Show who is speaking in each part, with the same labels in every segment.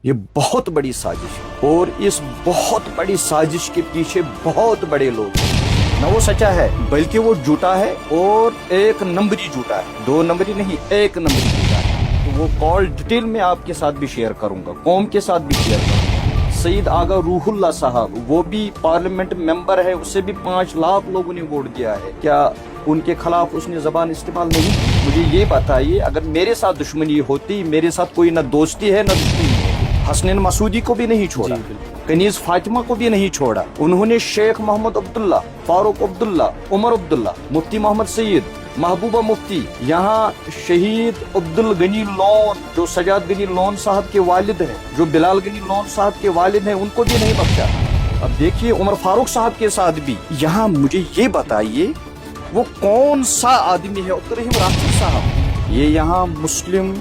Speaker 1: یہ بہت بڑی سازش ہے اور اس بہت بڑی سازش کے پیچھے بہت بڑے لوگ ہیں. نہ وہ سچا ہے بلکہ وہ جھوٹا ہے اور ایک نمبری جھوٹا ہے. 2 نمبری نہیں، 1 نمبری جھوٹا ہے. تو وہ کال ڈیٹیل میں آپ کے ساتھ بھی شیئر کروں گا، قوم کے ساتھ بھی شیئر کروں گا. سید آغا روح اللہ صاحب، وہ بھی پارلیمنٹ ممبر ہے، اسے بھی 5 لاکھ لوگوں نے ووٹ دیا ہے. کیا ان کے خلاف اس نے زبان استعمال نہیں کی؟ مجھے یہ بتائیے، اگر میرے ساتھ دشمنی ہوتی، میرے ساتھ کوئی نہ دوستی ہے نہ دشمنی ہے. حسنین مسعودی کو بھی نہیں چھوڑا، کنیز فاطمہ کو بھی نہیں چھوڑا. انہوں نے شیخ محمد عبداللہ، فاروق عبداللہ، عمر عبداللہ، مفتی محمد سعید، محبوبہ مفتی، یہاں شہید عبد الغنی لون جو سجاد غنی لون صاحب کے والد ہیں، جو بلال غنی لون صاحب کے والد ہیں، ان کو بھی نہیں بخشا. اب دیکھیے عمر فاروق صاحب کے ساتھ بھی. یہاں مجھے یہ بتائیے وہ کون سا آدمی ہے عبد الرحیم راشد صاحب؟ یہ یہاں مسلم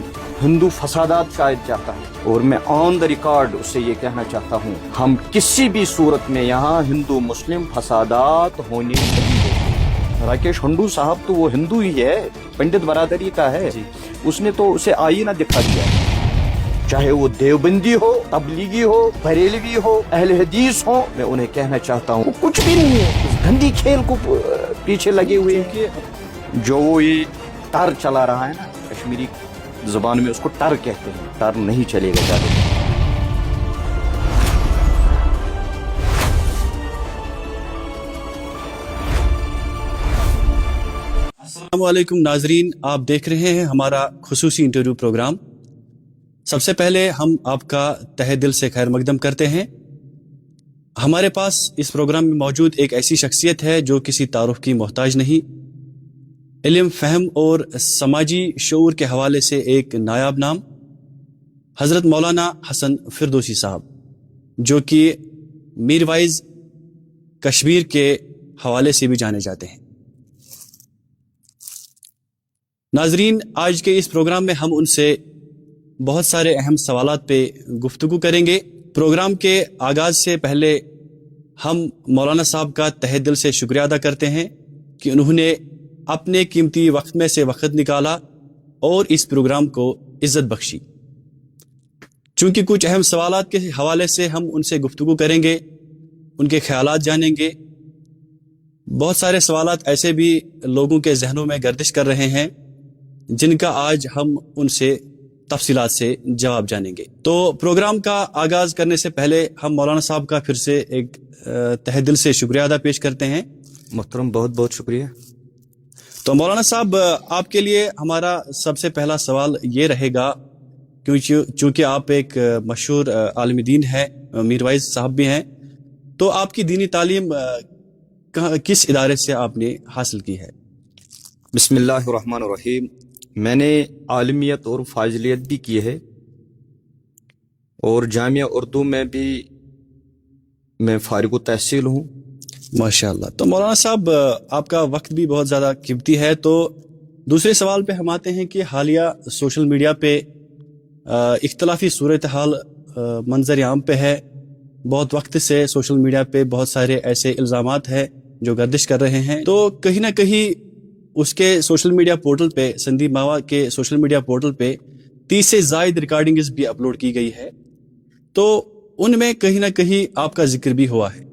Speaker 1: ہندو فسادات شاید چاہتا ہے، اور میں آن دا ریکارڈ اسے یہ کہنا چاہتا ہوں، ہم کسی بھی صورت میں یہاں ہندو مسلم فسادات ہونے نہیں دیں. راکیش ہنڈو صاحب تو وہ ہندو ہی ہے، پنڈت برادری کا ہے. اس نے تو اسے آئینہ دکھا دیا ہے. چاہے وہ دیوبندی ہو، تبلیغی ہو، بریلوی ہو، اہل حدیث ہو، میں انہیں کہنا چاہتا ہوں وہ کچھ بھی نہیں ہے. اس گندی کھیل کو پیچھے لگے ہوئے ہیں. جو وہ یہ ٹر چلا رہا ہے نا، کشمیری زبان میں اس کو ٹر کہتے ہیں. ٹر نہیں چلے گا زیادہ.
Speaker 2: السلام علیکم ناظرین، آپ دیکھ رہے ہیں ہمارا خصوصی انٹرویو پروگرام. سب سے پہلے ہم آپ کا تہہ دل سے خیر مقدم کرتے ہیں. ہمارے پاس اس پروگرام میں موجود ایک ایسی شخصیت ہے جو کسی تعارف کی محتاج نہیں، علم، فہم اور سماجی شعور کے حوالے سے ایک نایاب نام، حضرت مولانا حسن فردوسی صاحب، جو کہ میر وائز کشمیر کے حوالے سے بھی جانے جاتے ہیں. ناظرین، آج کے اس پروگرام میں ہم ان سے بہت سارے اہم سوالات پہ گفتگو کریں گے. پروگرام کے آغاز سے پہلے ہم مولانا صاحب کا تہہ دل سے شکریہ ادا کرتے ہیں کہ انہوں نے اپنے قیمتی وقت میں سے وقت نکالا اور اس پروگرام کو عزت بخشی. چونکہ کچھ اہم سوالات کے حوالے سے ہم ان سے گفتگو کریں گے، ان کے خیالات جانیں گے. بہت سارے سوالات ایسے بھی لوگوں کے ذہنوں میں گردش کر رہے ہیں جن کا آج ہم ان سے تفصیلات سے جواب جانیں گے. تو پروگرام کا آغاز کرنے سے پہلے ہم مولانا صاحب کا پھر سے ایک تہہ دل سے شکریہ ادا پیش کرتے ہیں.
Speaker 1: محترم، بہت بہت شکریہ.
Speaker 2: تو مولانا صاحب، آپ کے لیے ہمارا سب سے پہلا سوال یہ رہے گا، چونکہ آپ ایک مشہور عالم دین ہیں، میر وائز صاحب بھی ہیں، تو آپ کی دینی تعلیم کس ادارے سے آپ نے حاصل کی ہے؟
Speaker 1: بسم اللہ الرحمن الرحیم. میں نے عالمیت اور فاضلیت بھی کی ہے، اور جامعہ اردو میں بھی میں فارغ التحصیل ہوں.
Speaker 2: ماشاء اللہ. تو مولانا صاحب، آپ کا وقت بھی بہت زیادہ قیمتی ہے، تو دوسرے سوال پہ ہم آتے ہیں کہ حالیہ سوشل میڈیا پہ اختلافی صورتحال منظر عام پہ ہے. بہت وقت سے سوشل میڈیا پہ بہت سارے ایسے الزامات ہیں جو گردش کر رہے ہیں، تو کہیں نہ کہیں اس کے سوشل میڈیا پورٹل پہ، سندیپ ماوا کے سوشل میڈیا پورٹل پہ 30 سے زائد ریکارڈنگز بھی اپلوڈ کی گئی ہے، تو ان میں کہیں نہ کہیں آپ کا ذکر بھی ہوا ہے.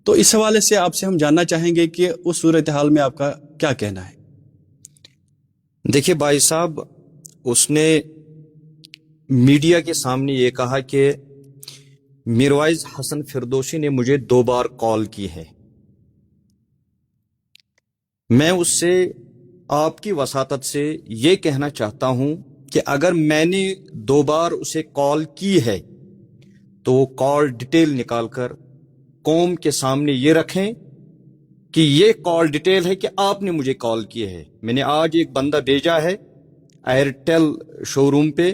Speaker 2: تو اس حوالے سے آپ سے ہم جاننا چاہیں گے کہ اس صورتحال میں آپ کا کیا کہنا ہے؟
Speaker 1: دیکھیے بھائی صاحب، اس نے میڈیا کے سامنے یہ کہا کہ میر وائز حسن فردوسی نے مجھے 2 بار کال کی ہے. میں اس سے آپ کی وساطت سے یہ کہنا چاہتا ہوں کہ اگر میں نے 2 بار اسے کال کی ہے تو وہ کال ڈیٹیل نکال کر قوم کے سامنے یہ رکھیں کہ یہ کال ڈیٹیل ہے کہ آپ نے مجھے کال کی ہے. میں نے آج ایک بندہ بھیجا ہے ایئرٹیل شو روم پہ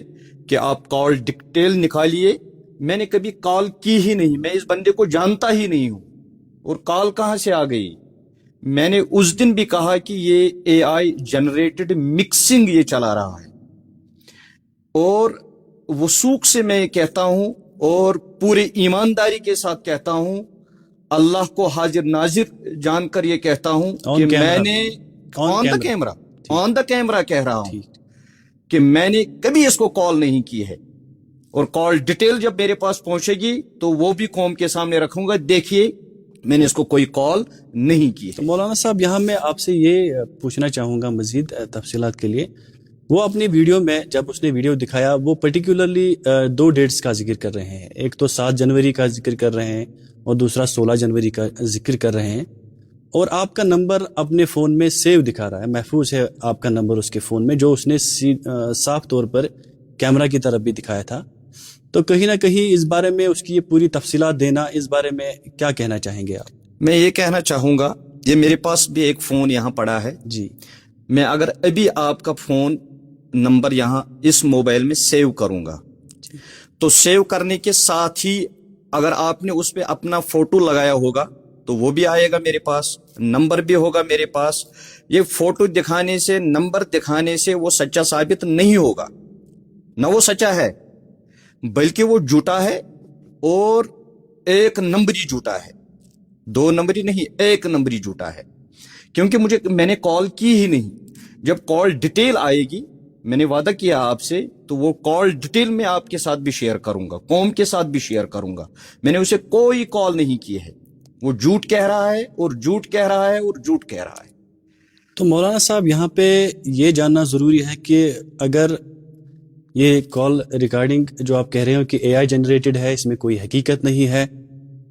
Speaker 1: کہ آپ کال ڈیٹیل نکالیے. میں نے کبھی کال کی ہی نہیں، میں اس بندے کو جانتا ہی نہیں ہوں، اور کال کہاں سے آ گئی. میں نے اس دن بھی کہا کہ یہ اے آئی جنریٹڈ مکسنگ یہ چلا رہا ہے، اور وثوق سے میں کہتا ہوں اور پورے ایمانداری کے ساتھ کہتا ہوں، اللہ کو حاضر ناظر جان کر یہ کہتا ہوں کہ میں نے آن دا کیمرہ کہہ رہا ہوں کہ میں نے کبھی اس کو کال نہیں کی ہے. اور کال ڈیٹیل جب میرے پاس پہنچے گی تو وہ بھی قوم کے سامنے رکھوں گا، دیکھیے میں نے اس کو کوئی کال نہیں کی
Speaker 2: تو
Speaker 1: ہے۔
Speaker 2: مولانا صاحب یہاں میں آپ سے یہ پوچھنا چاہوں گا مزید تفصیلات کے لیے، وہ اپنی ویڈیو میں جب اس نے ویڈیو دکھایا وہ پرٹیکولرلی 2 ڈیٹس کا ذکر کر رہے ہیں، ایک تو 7 جنوری کا ذکر کر رہے ہیں اور دوسرا 16 جنوری کا ذکر کر رہے ہیں، اور آپ کا نمبر اپنے فون میں سیو دکھا رہا ہے، محفوظ ہے آپ کا نمبر اس کے فون میں، جو اس نے صاف طور پر کیمرہ کی طرف بھی دکھایا تھا۔ تو کہیں نہ کہیں اس بارے میں اس کی یہ پوری تفصیلات دینا، اس بارے میں کیا کہنا چاہیں گے آپ؟
Speaker 1: میں یہ کہنا چاہوں گا، یہ میرے پاس بھی ایک فون یہاں پڑا ہے،
Speaker 2: جی
Speaker 1: میں اگر ابھی آپ کا فون نمبر یہاں اس موبائل میں سیو کروں گا تو سیو کرنے کے ساتھ ہی اگر آپ نے اس پہ اپنا فوٹو لگایا ہوگا تو وہ بھی آئے گا میرے پاس، نمبر بھی ہوگا میرے پاس۔ یہ فوٹو دکھانے سے، نمبر دکھانے سے وہ سچا ثابت نہیں ہوگا، نہ وہ سچا ہے بلکہ وہ جھوٹا ہے، اور 1 نمبری جھوٹا ہے، 2 نمبری نہیں، 1 نمبری جھوٹا ہے، کیونکہ میں نے کال کی ہی نہیں۔ جب کال ڈیٹیل آئے گی، میں نے وعدہ کیا آپ سے، تو وہ کال ڈیٹیل میں آپ کے ساتھ بھی شیئر کروں گا، قوم کے ساتھ بھی شیئر کروں گا۔ میں نے اسے کوئی کال نہیں کی ہے، وہ جھوٹ کہہ رہا ہے اور جھوٹ کہہ رہا ہے اور جھوٹ کہہ رہا ہے۔
Speaker 2: تو مولانا صاحب یہاں پہ یہ جاننا ضروری ہے کہ اگر یہ کال ریکارڈنگ جو آپ کہہ رہے ہو کہ اے آئی جنریٹڈ ہے، اس میں کوئی حقیقت نہیں ہے،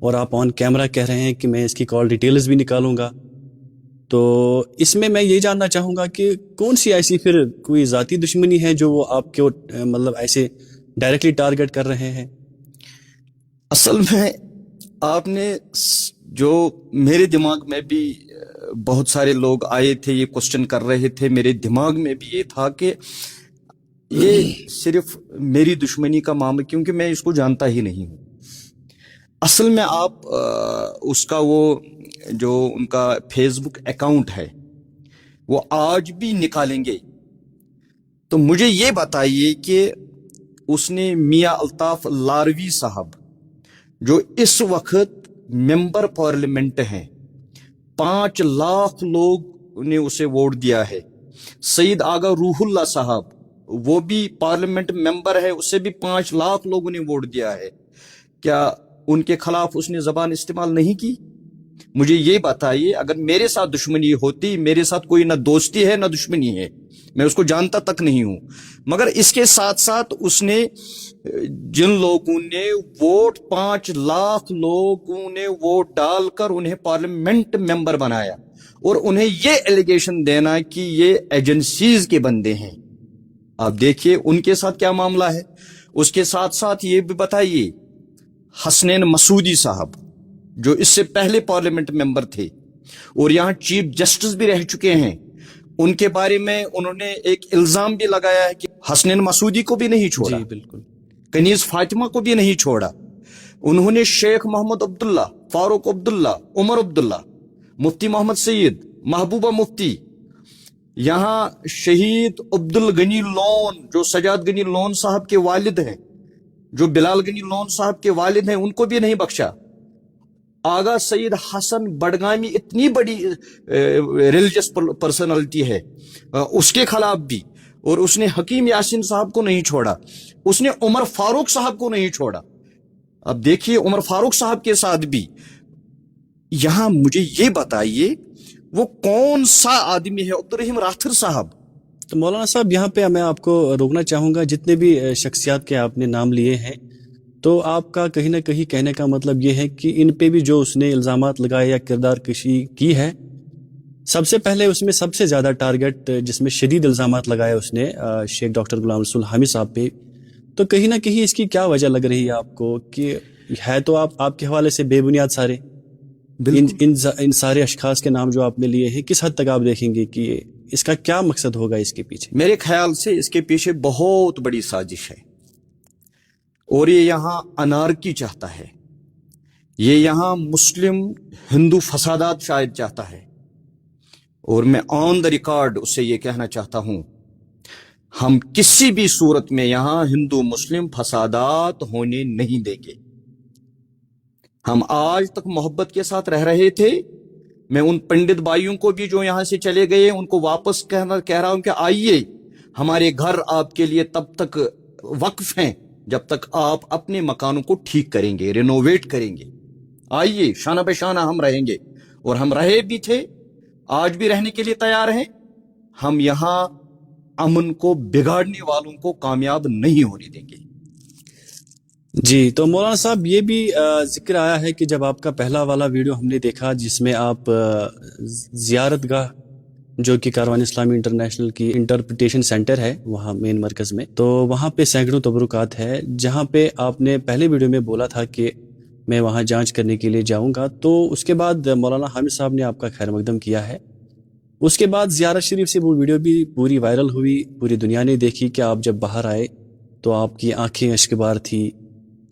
Speaker 2: اور آپ آن کیمرہ کہہ رہے ہیں کہ میں اس کی کال ڈیٹیلز بھی نکالوں گا، تو اس میں یہ جاننا چاہوں گا کہ کون سی ایسی پھر کوئی ذاتی دشمنی ہے جو وہ آپ کو مطلب ایسے ڈائریکٹلی ٹارگٹ کر رہے ہیں؟
Speaker 1: اصل میں آپ نے جو میرے دماغ میں بھی بہت سارے لوگ آئے تھے، یہ کوسچن کر رہے تھے، میرے دماغ میں بھی یہ تھا کہ یہ صرف میری دشمنی کا معاملہ، کیونکہ میں اس کو جانتا ہی نہیں ہوں۔ اصل میں آپ اس کا وہ جو ان کا فیس بک اکاؤنٹ ہے وہ آج بھی نکالیں گے تو مجھے یہ بتائیے کہ اس نے میاں الطاف لاروی صاحب جو اس وقت ممبر پارلیمنٹ ہیں، 5 لاکھ لوگ نے اسے ووٹ دیا ہے، سید آغا روح اللہ صاحب وہ بھی پارلیمنٹ ممبر ہے، اسے بھی 5 لاکھ لوگوں نے ووٹ دیا ہے، کیا ان کے خلاف اس نے زبان استعمال نہیں کی؟ مجھے یہ بتائیے، اگر میرے ساتھ دشمنی ہوتی، میرے ساتھ کوئی نہ دوستی ہے نہ دشمنی ہے، میں اس کو جانتا تک نہیں ہوں، مگر اس کے ساتھ ساتھ اس نے جن لوگوں نے ووٹ 5 لاکھ لوگوں نے ووٹ ڈال کر انہیں پارلیمنٹ ممبر بنایا، اور انہیں یہ ایلیگیشن دینا کہ یہ ایجنسیز کے بندے ہیں، آپ دیکھیے ان کے ساتھ کیا معاملہ ہے۔ اس کے ساتھ ساتھ یہ بھی بتائیے، حسنین مسعودی صاحب جو اس سے پہلے پارلیمنٹ ممبر تھے اور یہاں چیف جسٹس بھی رہ چکے ہیں، ان کے بارے میں انہوں نے ایک الزام بھی لگایا ہے کہ حسنین مسعودی کو بھی نہیں چھوڑا،
Speaker 2: جی بالکل،
Speaker 1: کنیز فاطمہ کو بھی نہیں چھوڑا، انہوں نے شیخ محمد عبداللہ، فاروق عبداللہ، عمر عبداللہ، مفتی محمد سعید، محبوبہ مفتی، یہاں شہید عبد الغنی لون جو سجاد غنی لون صاحب کے والد ہیں، جو بلال غنی لون صاحب کے والد ہیں، ان کو بھی نہیں بخشا۔ آغا سید حسن بڈگامی اتنی بڑی ریلیجس پرسنالٹی ہے، اس کے خلاف بھی، اور اس نے حکیم یاسین صاحب کو نہیں چھوڑا، اس نے عمر فاروق صاحب کو نہیں چھوڑا۔ اب دیکھیے عمر فاروق صاحب کے ساتھ بھی، یہاں مجھے یہ بتائیے وہ کون سا آدمی ہے عبد الرحیم راتھر صاحب؟
Speaker 2: تو مولانا صاحب یہاں پہ میں آپ کو روکنا چاہوں گا، جتنے بھی شخصیات کے آپ نے نام لیے ہیں، تو آپ کا کہیں نہ کہیں کہنے کا مطلب یہ ہے کہ ان پہ بھی جو اس نے الزامات لگائے یا کردار کشی کی ہے، سب سے پہلے اس میں سب سے زیادہ ٹارگٹ جس میں شدید الزامات لگائے اس نے شیخ ڈاکٹر غلام رسول حامد صاحب پہ، تو کہیں نہ کہیں اس کی کیا وجہ لگ رہی ہے آپ کو کہ ہے تو آپ کے حوالے سے بے بنیاد سارے ان سارے اشخاص کے نام جو آپ نے لیے ہیں، کس حد تک آپ دیکھیں گے کہ اس کا کیا مقصد ہوگا اس کے پیچھے؟
Speaker 1: میرے خیال سے اس کے پیچھے بہت بڑی سازش ہے، اور یہ یہاں انارکی چاہتا ہے، یہ یہاں مسلم ہندو فسادات شاید چاہتا ہے، اور میں آن دا ریکارڈ اس سے یہ کہنا چاہتا ہوں، ہم کسی بھی صورت میں یہاں ہندو مسلم فسادات ہونے نہیں دیں گے۔ ہم آج تک محبت کے ساتھ رہ رہے تھے، میں ان پنڈت بھائیوں کو بھی جو یہاں سے چلے گئے ان کو واپس کہہ رہا ہوں کہ آئیے، ہمارے گھر آپ کے لیے تب تک وقف ہیں جب تک آپ اپنے مکانوں کو ٹھیک کریں گے, رینوویٹ کریں گے. آئیے شانہ بہ شانہ ہم رہیں گے, اور ہم رہے بھی تھے, آج بھی رہنے کے لیے تیار ہیں. ہم یہاں امن کو بگاڑنے والوں کو کامیاب نہیں ہونے دیں گے.
Speaker 2: جی, تو مولانا صاحب یہ بھی ذکر آیا ہے کہ جب آپ کا پہلا والا ویڈیو ہم نے دیکھا جس میں آپ زیارت گاہ جو کہ کاروان اسلامی انٹرنیشنل کی انٹرپریٹیشن سینٹر ہے وہاں مین مرکز میں, تو وہاں پہ سینکڑوں تبرکات ہے, جہاں پہ آپ نے پہلے ویڈیو میں بولا تھا کہ میں وہاں جانچ کرنے کے لیے جاؤں گا. تو اس کے بعد مولانا حامد صاحب نے آپ کا خیر مقدم کیا ہے. اس کے بعد زیارت شریف سے وہ ویڈیو بھی پوری وائرل ہوئی, پوری دنیا نے دیکھی کہ آپ جب باہر آئے تو آپ کی آنکھیں اشکبار تھی.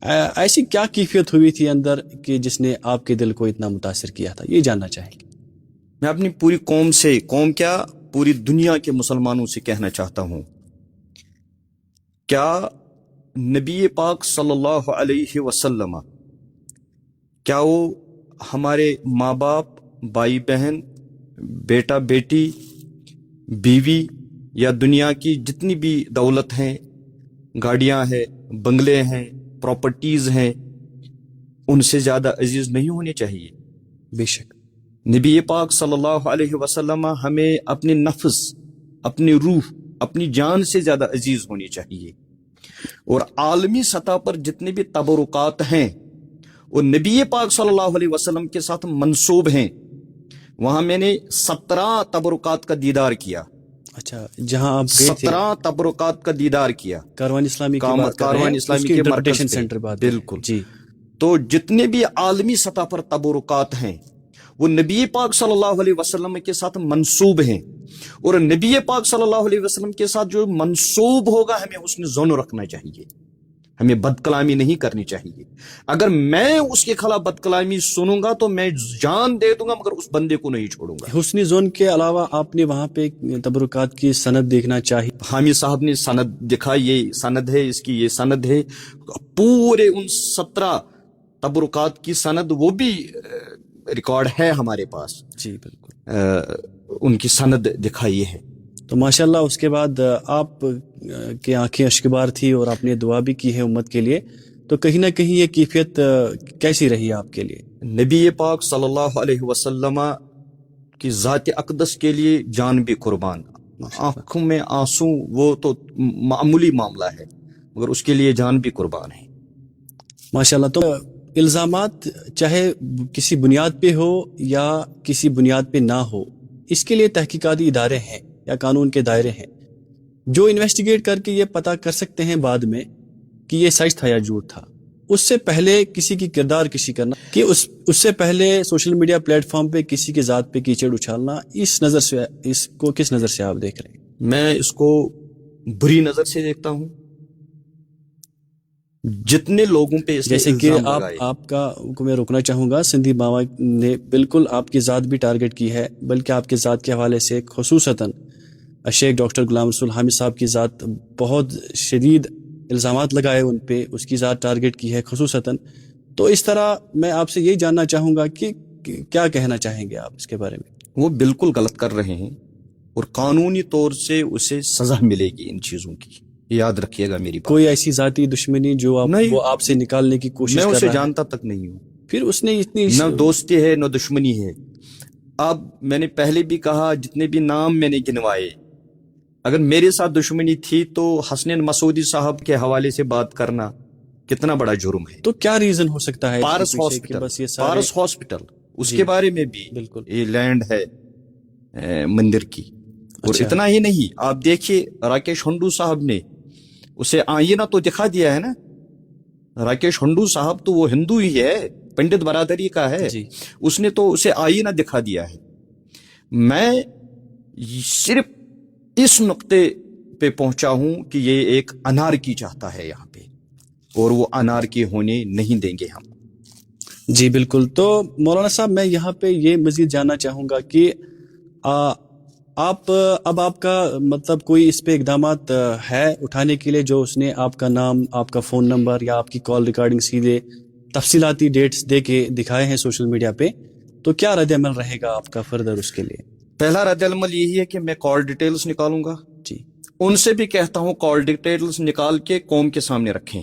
Speaker 2: ایسی کیا کیفیت ہوئی تھی اندر کہ جس نے آپ کے دل کو اتنا متاثر کیا تھا, یہ جاننا چاہیں گے.
Speaker 1: میں اپنی پوری قوم سے, قوم کیا پوری دنیا کے مسلمانوں سے کہنا چاہتا ہوں, کیا نبی پاک صلی اللہ علیہ وسلم کیا وہ ہمارے ماں باپ, بھائی بہن, بیٹا بیٹی, بیوی یا دنیا کی جتنی بھی دولت ہیں, گاڑیاں ہیں, بنگلے ہیں, پراپرٹیز ہیں, ان سے زیادہ عزیز نہیں ہونے چاہیے؟
Speaker 2: بے شک.
Speaker 1: نبی پاک صلی اللہ علیہ وسلم ہمیں اپنے نفس, اپنی روح, اپنی جان سے زیادہ عزیز ہونی چاہیے. اور عالمی سطح پر جتنے بھی تبرکات ہیں وہ نبی پاک صلی اللہ علیہ وسلم کے ساتھ منسوب ہیں. وہاں میں نے 17 تبرکات کا دیدار کیا.
Speaker 2: اچھا, جہاں آپ گئے تھے
Speaker 1: 17 تبرکات کا دیدار کیا
Speaker 2: کاروان اسلامی کی بات کر رہے ہیں,
Speaker 1: کاروان اسلامی
Speaker 2: اس کی
Speaker 1: کے
Speaker 2: انٹرپریٹیشن
Speaker 1: مرکز پہ.
Speaker 2: سینٹر بات
Speaker 1: بالکل
Speaker 2: جی.
Speaker 1: تو جتنے بھی عالمی سطح پر تبرکات ہیں وہ نبی پاک صلی اللہ علیہ وسلم کے ساتھ منسوب ہیں. اور نبی پاک صلی اللہ علیہ وسلم کے ساتھ جو منسوب ہوگا ہمیں حسن ظن رکھنا چاہیے, ہمیں بد کلامی نہیں کرنی چاہیے. اگر میں اس کے خلاف بد کلامی سنوں گا تو میں جان دے دوں گا مگر اس بندے کو نہیں چھوڑوں گا.
Speaker 2: حسنی زون کے علاوہ آپ نے وہاں پہ تبرکات کی سند دیکھنا چاہیے.
Speaker 1: حامی صاحب نے سند دکھا, یہ سند ہے اس کی, یہ سند ہے, پورے ان 17 تبرکات کی سند وہ بھی ریکارڈ ہے ہمارے پاس.
Speaker 2: جی بالکل,
Speaker 1: ان کی سند دکھائی ہے.
Speaker 2: تو ماشاءاللہ اس کے بعد آپ کی آنکھیں اشکبار تھی اور آپ نے دعا بھی کی ہے امت کے لیے, تو کہیں نہ کہیں یہ کیفیت کیسی رہی آپ کے لیے؟
Speaker 1: نبی پاک صلی اللہ علیہ وسلم کی ذات اقدس کے لیے جان بھی قربان, آنکھوں میں آنسو وہ تو معمولی معاملہ ہے مگر اس کے لیے جان بھی قربان ہے.
Speaker 2: ماشاءاللہ. تو الزامات چاہے کسی بنیاد پہ ہو یا کسی بنیاد پہ نہ ہو, اس کے لیے تحقیقاتی ادارے ہیں یا قانون کے دائرے ہیں جو انویسٹیگیٹ کر کے یہ پتہ کر سکتے ہیں بعد میں کہ یہ سچ تھا یا جھوٹ تھا. اس سے پہلے کسی کی کردار کشی کرنا, کہ اس سے پہلے سوشل میڈیا پلیٹ فارم پہ کسی کی ذات پہ کیچڑ اچھالنا, اس نظر سے اس کو کس نظر سے آپ دیکھ رہے ہیں؟
Speaker 1: میں اس کو بری نظر سے دیکھتا ہوں. جتنے لوگوں پہ اس
Speaker 2: جیسے کہ آپ کا کو میں روکنا چاہوں گا, سندھی بابا نے بالکل آپ کی ذات بھی ٹارگٹ کی ہے, بلکہ آپ کے ذات کے حوالے سے خصوصاً شیخ ڈاکٹر غلام رسول حامد صاحب کی ذات بہت شدید الزامات لگائے ان پہ, اس کی ذات ٹارگٹ کی ہے خصوصاً. تو اس طرح میں آپ سے یہی جاننا چاہوں گا کہ کیا کہنا چاہیں گے آپ اس کے بارے میں؟
Speaker 1: وہ بالکل غلط کر رہے ہیں اور قانونی طور سے اسے سزا ملے گی ان چیزوں کی, یاد رکھیے گا میری بات.
Speaker 2: کوئی ایسی ذاتی دشمنی جو وہ آپ سے نکالنے کی کوشش کر رہا ہے؟
Speaker 1: میں اسے جانتا تک نہیں ہوں.
Speaker 2: پھر اس نے اتنی
Speaker 1: نہ دوستی ہے نہ دشمنی ہے. اب میں نے پہلے بھی کہا, جتنے بھی نام میں نے گنوائے, اگر میرے ساتھ دشمنی تھی تو حسنین مسعودی صاحب کے حوالے سے بات کرنا کتنا بڑا جرم ہے.
Speaker 2: تو کیا ریزن ہو سکتا ہے؟
Speaker 1: پارس ہاسپٹل اس کے بارے میں بھی
Speaker 2: بالکل
Speaker 1: یہ لینڈ ہے مندر کی. اور اتنا ہی نہیں, آپ دیکھیے راکیش ہنڈو صاحب نے اسے آئینہ تو دکھا دیا ہے نا. راکیش ہنڈو صاحب تو وہ ہندو ہی ہے, پنڈت برادری کا ہے, اس نے تو اسے آئینہ دکھا دیا ہے. میں صرف اس نقطے پہ پہنچا ہوں کہ یہ ایک انارکی چاہتا ہے یہاں پہ, اور وہ انارکی ہونے نہیں دیں گے ہم.
Speaker 2: جی بالکل. تو مولانا صاحب میں یہاں پہ یہ مزید جاننا چاہوں گا کہ آپ کا مطلب کوئی اس پہ اقدامات ہے اٹھانے کے لیے جو اس نے آپ کا نام, آپ کا فون نمبر یا آپ کی کال ریکارڈنگ سیدھے تفصیلاتی ڈیٹس دے کے دکھائے ہیں سوشل میڈیا پہ, تو کیا رد عمل رہے گا آپ کا فردر اس کے لیے؟
Speaker 1: پہلا رد عمل یہی ہے کہ میں کال ڈیٹیلز نکالوں گا.
Speaker 2: جی,
Speaker 1: ان سے بھی کہتا ہوں کال ڈیٹیلز نکال کے قوم کے سامنے رکھیں.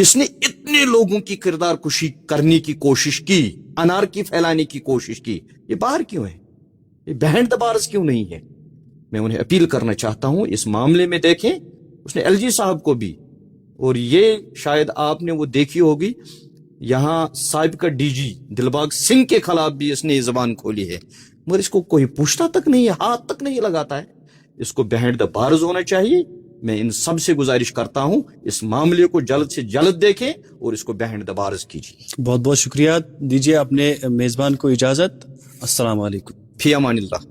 Speaker 1: اس نے اتنے لوگوں کی کردار کشی کرنے کی کوشش کی, انارکی پھیلانے کی کوشش کی, یہ باہر کیوں ہے؟ یہ بہن دبارز کیوں نہیں ہے؟ میں انہیں اپیل کرنا چاہتا ہوں اس معاملے میں دیکھیں, اس نے ایل جی صاحب کو بھی, اور یہ شاید آپ نے وہ دیکھی ہوگی, یہاں سابقہ ڈی جی دلباغ سنگھ کے خلاف بھی اس نے یہ زبان کھولی ہے, مگر اس کو کوئی پوچھتا تک نہیں ہے, ہاتھ تک نہیں لگاتا ہے. اس کو بہن دبارز ہونا چاہیے. میں ان سب سے گزارش کرتا ہوں اس معاملے کو جلد سے جلد دیکھیں اور اس کو بہن دبارز کیجیے.
Speaker 2: بہت بہت شکریہ. دیجیے اپنے میزبان کو اجازت. السلام علیکم.
Speaker 1: فی امان اللہ.